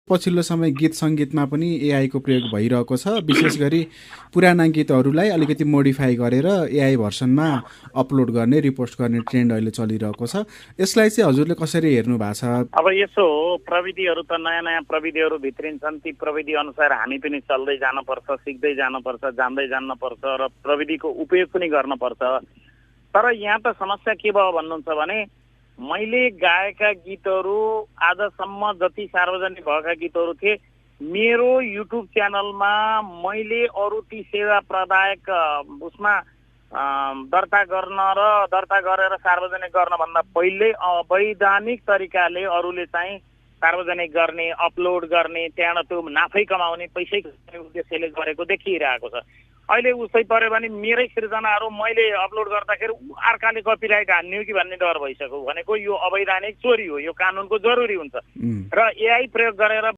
पछिल्लो समय गीत सङ्गीतमा पनि एआईको प्रयोग भइरहेको छ। विशेष गरी पुराना गीतहरूलाई अलिकति मोडिफाई गरेर एआई भर्सनमा अपलोड गर्ने, रिपोस्ट गर्ने ट्रेन्ड अहिले चलिरहेको छ। यसलाई चाहिँ हजुरले कसरी हेर्नु भएको छ? अब यसो हो, प्रविधिहरू त नयाँ नयाँ प्रविधिहरू भित्रिन्छन्। ती प्रविधि अनुसार हामी पनि चल्दै जानुपर्छ, सिक्दै जानुपर्छ, जान्दै जान्नुपर्छ र प्रविधिको उपयोग पनि गर्नुपर्छ। तर यहाँ त समस्या के भयो भन्नुहुन्छ भने मैले गाएका गीतहरू आजसम्म जति सार्वजनिक भएका गीतहरू थिए मेरो युट्युब च्यानलमा मैले अरू ती सेवा प्रदायक उसमा दर्ता गरेर सार्वजनिक गर्नभन्दा पहिल्यै अवैधानिक तरिकाले अरूले चाहिँ सार्वजनिक गर्ने, अपलोड गर्ने, त्यहाँबाट त्यो नाफै कमाउने, पैसै कमाउने उद्देश्यले गरेको देखिरहेको छ। अहिले उसै पर्यो भने मेरै सृजनाहरू मैले अपलोड गर्दाखेरि अर्काले कपिराइट हान्ने हो कि भन्ने डर भइसक्यो। भनेको यो अवैधानिक चोरी हो, यो कानुनको जरुरी हुन्छ र एआई प्रयोग गरेर